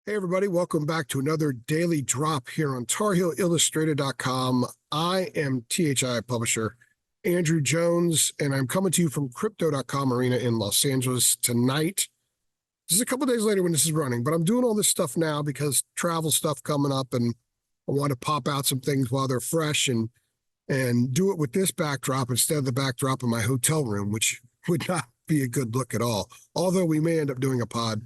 Hey, everybody. Welcome back to another daily drop here on TarHeelIllustrated.com. I am THI publisher Andrew Jones, and I'm coming to you from Crypto.com Arena in Los Angeles tonight. This is a couple days later when this is running, but I'm doing all this stuff now because travel stuff coming up, and I want to pop out some things while they're fresh and do it with this backdrop instead of the backdrop in my hotel room, which would not be a good look at all. Although we may end up doing a pod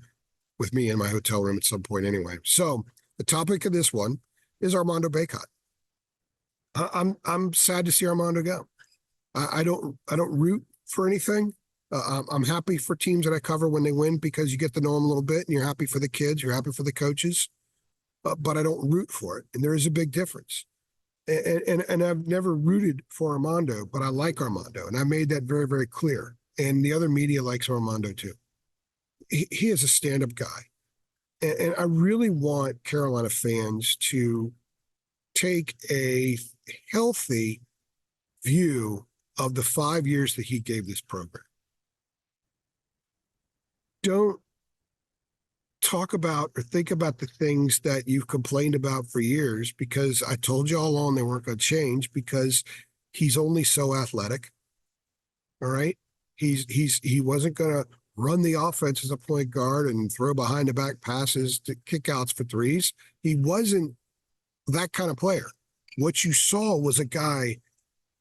with me in my hotel room at some point anyway. So the topic of this one is Armando Bacot. I'm sad to see Armando go. I don't root for anything. I'm happy for teams that I cover when they win because you get to know them a little bit and you're happy for the kids, you're happy for the coaches, but I don't root for it. And there is a big difference. And I've never rooted for Armando, but I like Armando. And I made that very, very clear. And the other media likes Armando too. He is a stand-up guy. And I really want Carolina fans to take a healthy view of the 5 years that he gave this program. Don't talk about or think about the things that you've complained about for years, because I told you all along they weren't going to change because he's only so athletic. All right. He wasn't going to run the offense as a point guard and throw behind the back passes to kickouts for threes. He wasn't that kind of player. What you saw was a guy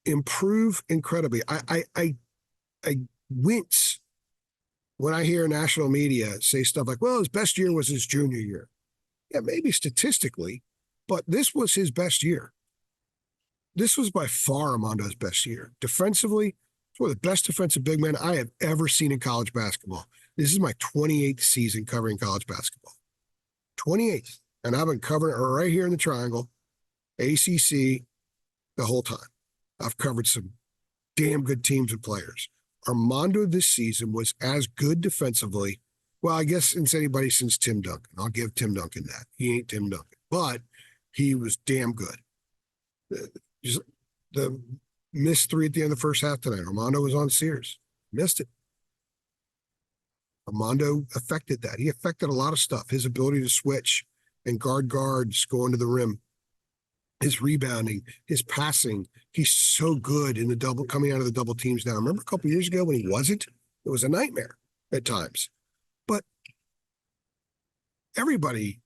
improve incredibly. I wince when I hear national media say stuff like, well, his best year was his junior year. Yeah, maybe statistically, but this was his best year. This was by far Armando's best year. Defensively, one of the best defensive big men I have ever seen in college basketball. This is my 28th season covering college basketball. 28th. And I've been covering it right here in the triangle, ACC, the whole time. I've covered some damn good teams and players. Armando this season was as good defensively. Well, I guess since anybody since Tim Duncan. I'll give Tim Duncan that. He ain't Tim Duncan. But he was damn good. The missed three at the end of the first half tonight. Armando was on Sears. Missed it. Armando affected that. He affected a lot of stuff. His ability to switch and guards going to the rim. His rebounding, his passing. He's so good in the double, coming out of the double teams now. Remember a couple of years ago when he wasn't? It was a nightmare at times. But everybody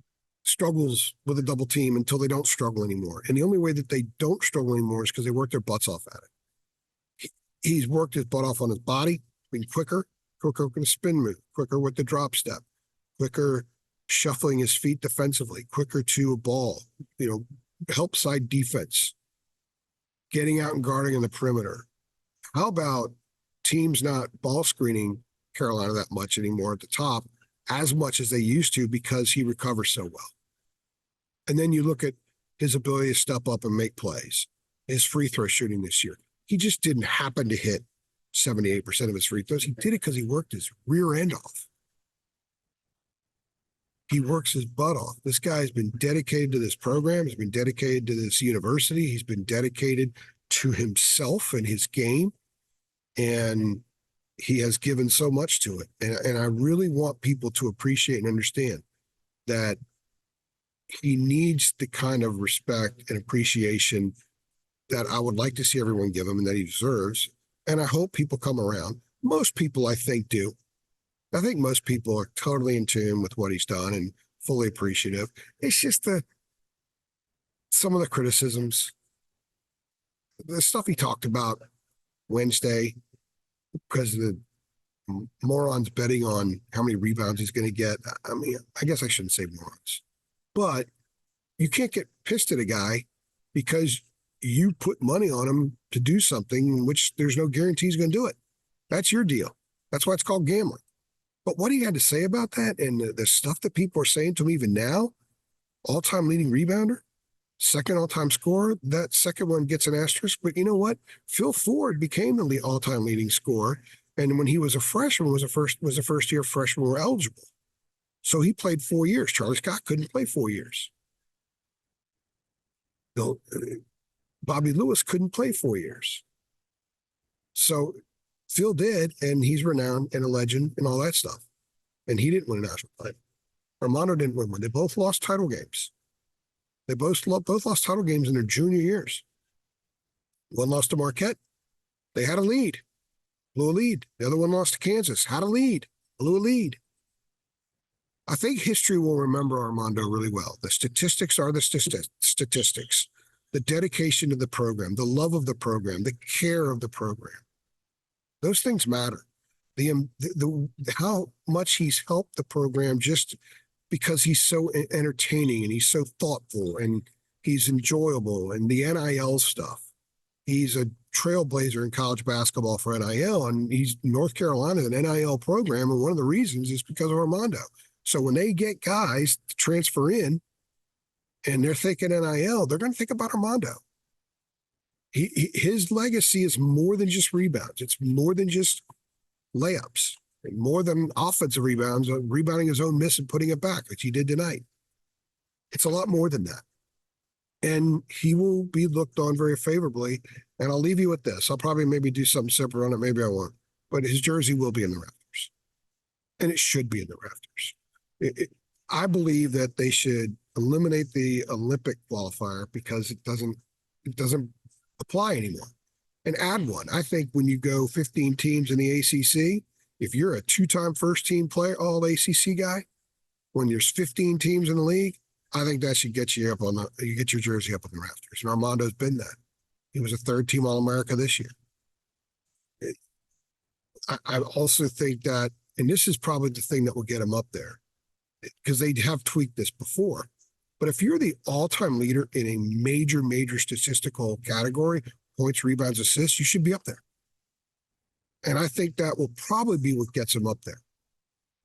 struggles with a double team until they don't struggle anymore. And the only way that they don't struggle anymore is because they work their butts off at it. He's worked his butt off on his body, being quicker with the spin move, quicker with the drop step, quicker shuffling his feet defensively, quicker to a ball, help side defense, getting out and guarding on the perimeter. How about teams not ball screening Carolina that much anymore at the top, as much as they used to, because he recovers so well. And then you look at his ability to step up and make plays, his free throw shooting this year. He just didn't happen to hit 78% of his free throws. He did it because he worked his rear end off. He works his butt off. This guy has been dedicated to this program. He's been dedicated to this university. He's been dedicated to himself and his game. And he has given so much to it. And I really want people to appreciate and understand that he needs the kind of respect and appreciation that I would like to see everyone give him and that he deserves. And I hope people come around. Most people, I think, do. I think most people are totally in tune with what he's done and fully appreciative. It's just some of the criticisms, the stuff he talked about Wednesday, because of the morons betting on how many rebounds he's going to get. I mean, I guess I shouldn't say morons, but you can't get pissed at a guy because you put money on him to do something in which there's no guarantee he's going to do it. That's your deal. That's why it's called gambling. But what he had to say about that and the stuff that people are saying to him even now, all-time leading rebounder, second all-time scorer, that second one gets an asterisk. But you know what? Phil Ford became the all-time leading scorer. And when he was a freshman, was the first year freshmen were eligible. So he played 4 years. Charlie Scott couldn't play 4 years. Bobby Lewis couldn't play 4 years. So Phil did, and he's renowned and a legend and all that stuff. And he didn't win a national title. Armando didn't win one. They both lost title games. They both lost title games in their junior years. One lost to Marquette. They had a lead, blew a lead. The other one lost to Kansas, had a lead, blew a lead. I think history will remember Armando really well. The statistics are the statistics, the dedication to the program, the love of the program, the care of the program. Those things matter. The how much he's helped the program just because he's so entertaining and he's so thoughtful and he's enjoyable, and the NIL stuff. He's a trailblazer in college basketball for NIL, and he's North Carolina's an NIL program, and one of the reasons is because of Armando. So when they get guys to transfer in and they're thinking NIL, they're going to think about Armando. His legacy is more than just rebounds. It's more than just layups, and more than offensive rebounds, rebounding his own miss and putting it back, which he did tonight. It's a lot more than that. And he will be looked on very favorably. And I'll leave you with this. I'll probably maybe do something separate on it. Maybe I won't. But his jersey will be in the rafters. And it should be in the rafters. I believe that they should eliminate the Olympic qualifier because it doesn't apply anymore, and add one. I think when you go 15 teams in the ACC, if you're a two-time first-team player, all ACC guy, when there's 15 teams in the league, I think that should get you up on you get your jersey up on the rafters. And Armando's been that. He was a third-team All-America this year. I also think that, and this is probably the thing that will get him up there, because they have tweaked this before. But if you're the all-time leader in a major statistical category, points, rebounds, assists, you should be up there. And I think that will probably be what gets him up there.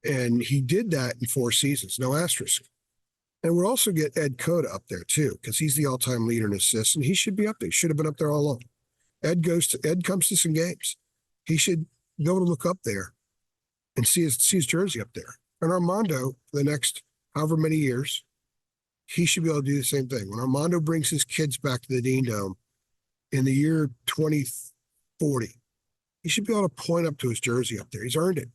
And he did that in 4 seasons, no asterisk. And we'll also get Ed Cota up there too, because he's the all-time leader in assists, and he should be up there. He should have been up there all along. Ed comes to some games. He should be able to look up there and see his jersey up there. And Armando, for the next however many years, he should be able to do the same thing. When Armando brings his kids back to the Dean Dome in the year 2040, he should be able to point up to his jersey up there. He's earned it.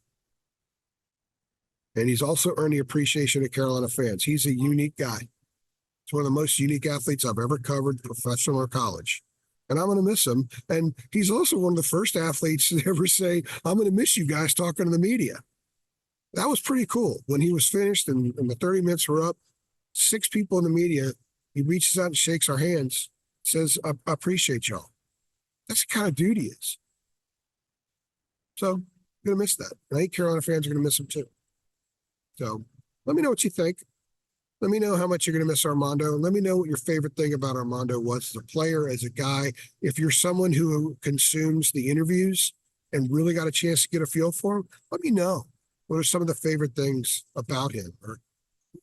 And he's also earned the appreciation of Carolina fans. He's a unique guy. He's one of the most unique athletes I've ever covered, professional or college. And I'm going to miss him. And he's also one of the first athletes to ever say, I'm going to miss you guys talking to the media. That was pretty cool. When he was finished and the 30 minutes were up, 6 people in the media, he reaches out and shakes our hands, says, I appreciate y'all. That's the kind of dude he is. So I'm going to miss that. I think Carolina fans are going to miss him too. So let me know what you think. Let me know how much you're going to miss Armando. Let me know what your favorite thing about Armando was as a player, as a guy. If you're someone who consumes the interviews and really got a chance to get a feel for him, let me know. What are some of the favorite things about him? Or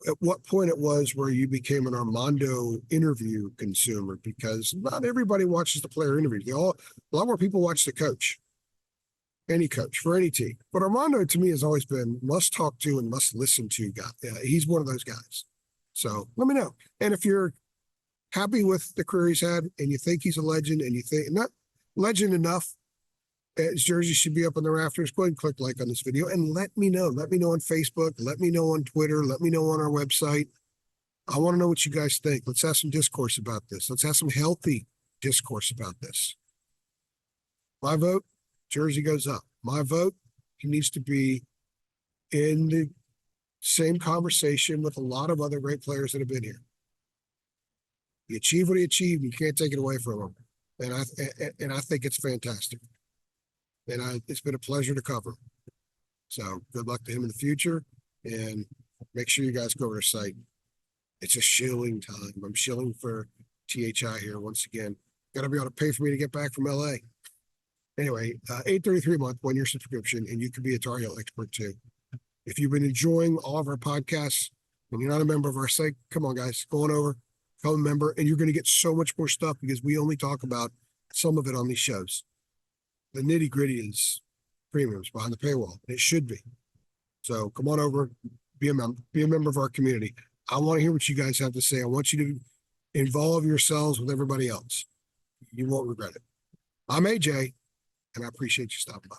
at what point it was where you became an Armando interview consumer? Because not everybody watches the player interviews. A lot more people watch the coach. Any coach for any team. But Armando, to me, has always been must talk to and must listen to guy. He's one of those guys. So let me know. And if you're happy with the career he's had and you think he's a legend and you think not legend enough, his jersey should be up on the rafters, go ahead and click like on this video and let me know. Let me know on Facebook. Let me know on Twitter. Let me know on our website. I want to know what you guys think. Let's have some discourse about this. Let's have some healthy discourse about this. My vote, jersey goes up. My vote, he needs to be in the same conversation with a lot of other great players that have been here. He achieved what he achieved. You can't take it away from him. And I think it's fantastic. And it's been a pleasure to cover. So good luck to him in the future. And make sure you guys go to our site. It's a shilling time. I'm shilling for THI here once again. Got to be able to pay for me to get back from LA. Anyway, $8.33 a month, 1-year subscription, and you can be a Tar Heel expert too. If you've been enjoying all of our podcasts and you're not a member of our site, come on, guys, go on over, become a member, and you're going to get so much more stuff because we only talk about some of it on these shows. The nitty gritty is premiums behind the paywall, and it should be. So come on over, be a member of our community. I want to hear what you guys have to say. I want you to involve yourselves with everybody else. You won't regret it. I'm AJ, and I appreciate you stopping by.